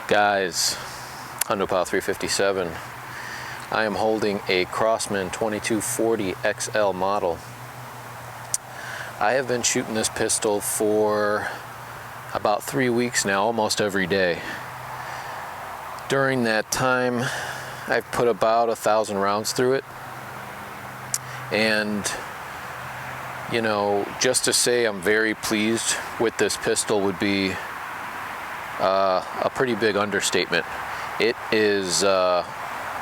Guys, Hundopow 357. I am holding a Crosman 2240 XL model. I have been shooting this pistol for about 3 weeks now, almost every day. During that time, I've put about 1,000 rounds through it. And, you know, just to say I'm very pleased with this pistol would be a pretty big understatement. It is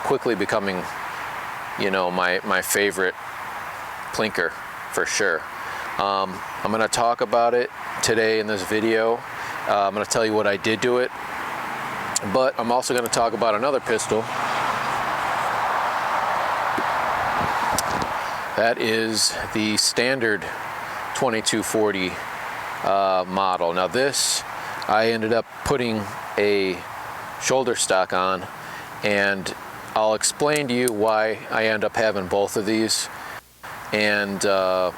quickly becoming, you know, my favorite plinker for sure. I'm going to talk about it today in this video. I'm going to tell you what I did to it, but I'm also going to talk about another pistol. That is the standard 2240 model. Now this, I ended up putting a shoulder stock on, and I'll explain to you why I end up having both of these, and I'll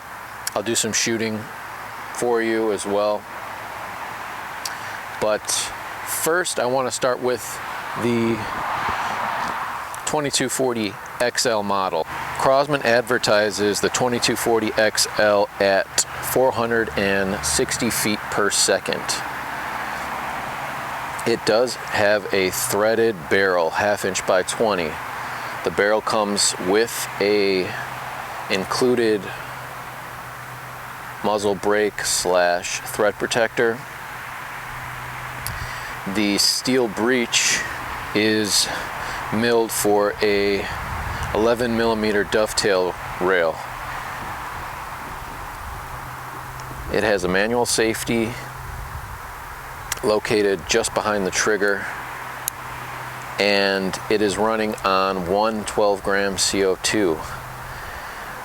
do some shooting for you as well. But first I want to start with the 2240 XL model. Crosman advertises the 2240 XL at 460 feet per second. It does have a threaded barrel, 1/2 inch by 20. The barrel comes with a included muzzle brake / thread protector. The steel breech is milled for a 11mm dovetail rail. It has a manual safety located just behind the trigger, and it is running on 1 12-gram CO2.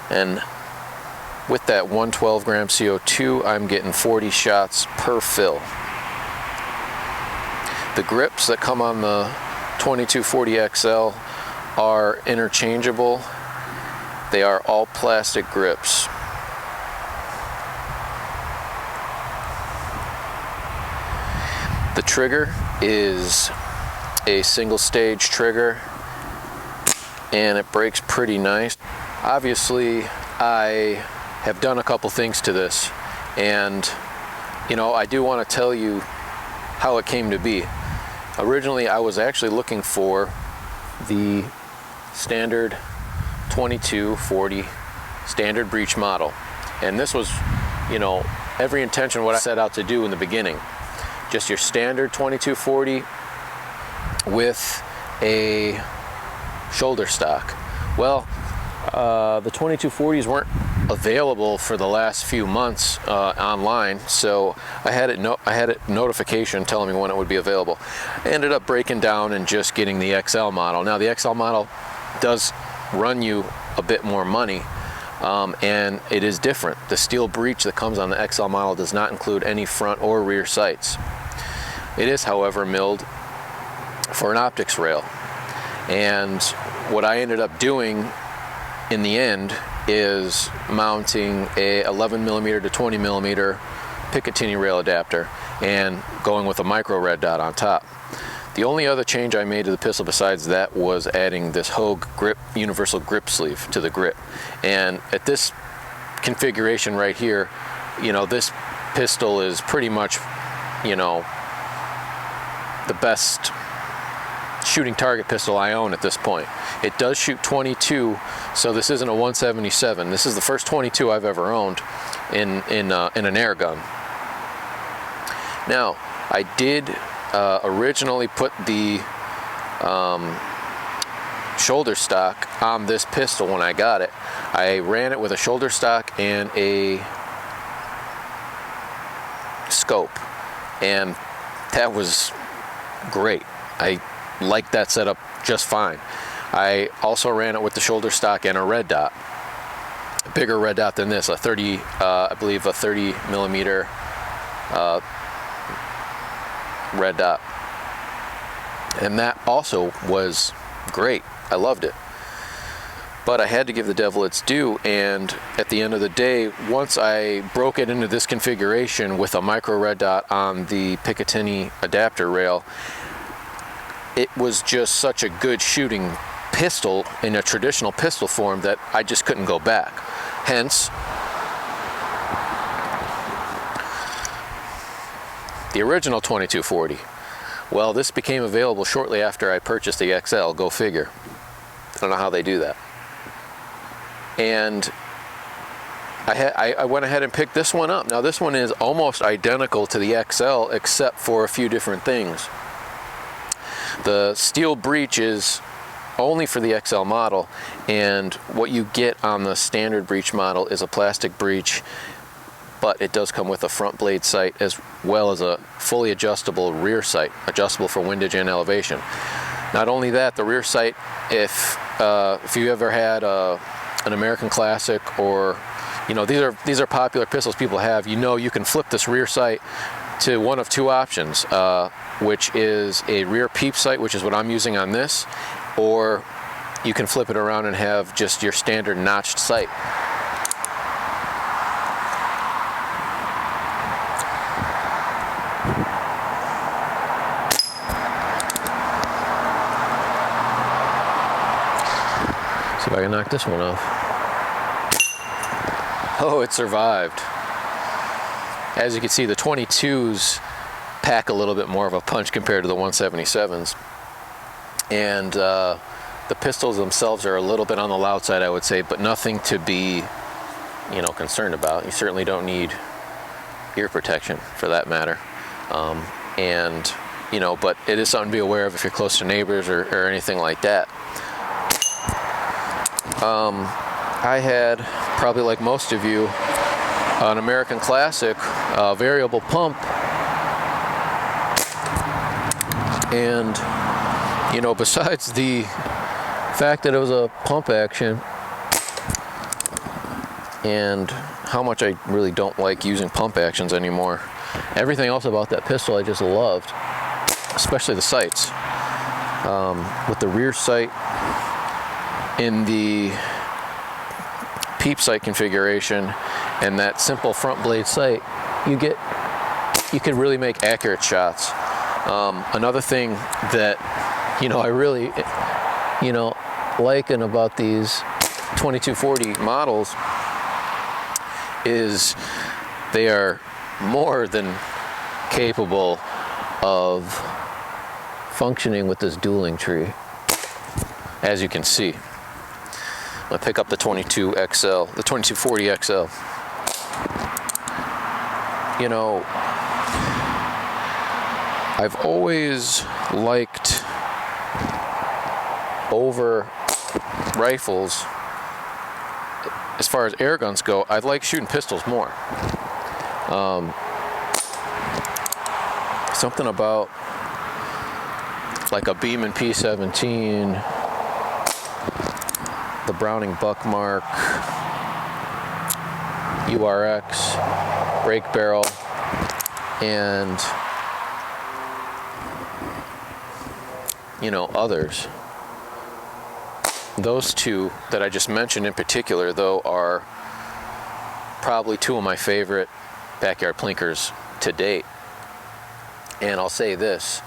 And with that 1 12-gram CO2, I'm getting 40 shots per fill. The grips that come on the 2240 XL are interchangeable. They are all plastic grips. The trigger is a single stage trigger, and it breaks pretty nice. Obviously, I have done a couple things to this, and you know, I do want to tell you how it came to be. Originally, I was actually looking for the standard 2240 standard breech model, and this was, you know, every intention what I set out to do in the beginning. Just your standard 2240 with a shoulder stock. Well, the 2240s weren't available for the last few months online, so I had it notification telling me when it would be available. I ended up breaking down and just getting the XL model. Now the XL model does run you a bit more money, and it is different. The steel breech that comes on the XL model does not include any front or rear sights. It is, however, milled for an optics rail, and what I ended up doing in the end is mounting a 11mm to 20mm Picatinny rail adapter and going with a micro red dot on top. The only other change I made to the pistol besides that was adding this Hogue grip, universal grip sleeve to the grip. And at this configuration right here, you know, this pistol is pretty much, you know, the best shooting target pistol I own at this point. It does shoot 22, so this isn't a 177. This is the first 22 I've ever owned in an air gun. Now, I did originally put the shoulder stock on this pistol when I got it. I ran it with a shoulder stock and a scope, and that was great. I liked that setup just fine. I also ran it with the shoulder stock and a red dot, a bigger red dot than this, a 30, I believe a 30mm red dot, and that also was great. I loved it. but I had to give the devil its due, and at the end of the day, once I broke it into this configuration with a micro red dot on the Picatinny adapter rail, it was just such a good shooting pistol in a traditional pistol form that I just couldn't go back. Hence, the original 2240. Well, this became available shortly after I purchased the XL, go figure. I don't know how they do that. And I went ahead and picked this one up. Now this one is almost identical to the XL except for a few different things. The steel breech is only for the XL model, and what you get on the standard breech model is a plastic breech, but it does come with a front blade sight as well as a fully adjustable rear sight, adjustable for windage and elevation. Not only that, the rear sight, if you ever had an American Classic, or these are popular pistols people have, you can flip this rear sight to one of two options, which is a rear peep sight, which is what I'm using on this, or you can flip it around and have just your standard notched sight. See if I can knock this one off. Oh, it survived. As you can see, the 22s pack a little bit more of a punch compared to the 177s. And the pistols themselves are a little bit on the loud side, I would say, but nothing to be, concerned about. You certainly don't need ear protection for that matter. But it is something to be aware of if you're close to neighbors or anything like that. I had, probably like most of you, an American Classic variable pump, and besides the fact that it was a pump action and how much I really don't like using pump actions anymore, everything else about that pistol I just loved, especially the sights. With the rear sight in the peep sight configuration and that simple front blade sight, you could really make accurate shots. Another thing that I really liking about these 2240 models is they are more than capable of functioning with this dueling tree, as you can see. I'm gonna pick up the 22XL, the 2240 XL. I've always liked over rifles. As far as air guns go, I like shooting pistols more. Something about like a Beeman P17, the Browning Buckmark, URX, break barrel, and others. Those two that I just mentioned in particular, though, are probably two of my favorite backyard plinkers to date. And I'll say this,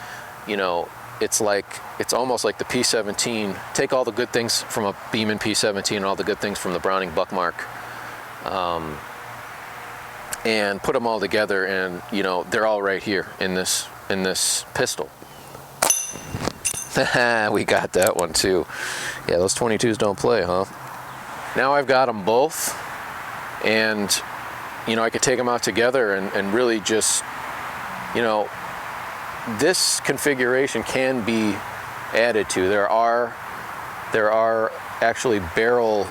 it's almost like the P17. Take all the good things from a Beeman P17 and all the good things from the Browning Buckmark, and put them all together, and they're all right here in this pistol. We got that one too. Yeah, those 22s don't play, huh? Now I've got them both, and I could take them out together and really just, this configuration can be added to. There are actually barrel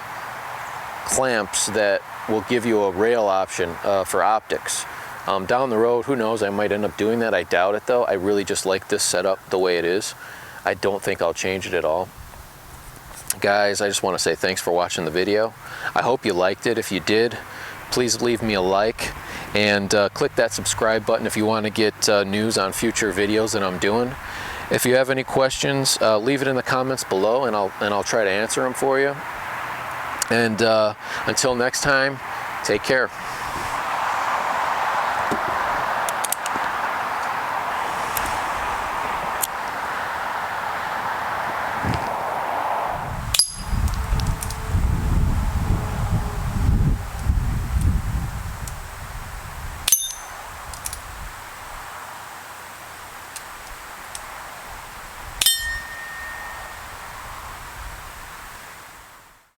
clamps that will give you a rail option for optics. Down the road, who knows, I might end up doing that. I doubt it though. I really just like this setup the way it is. I don't think I'll change it at all. Guys, I just want to say thanks for watching the video. I hope you liked it. If you did, please leave me a like, and click that subscribe button if you want to get news on future videos that I'm doing. If you have any questions, leave it in the comments below, and I'll try to answer them for you. And until next time, take care.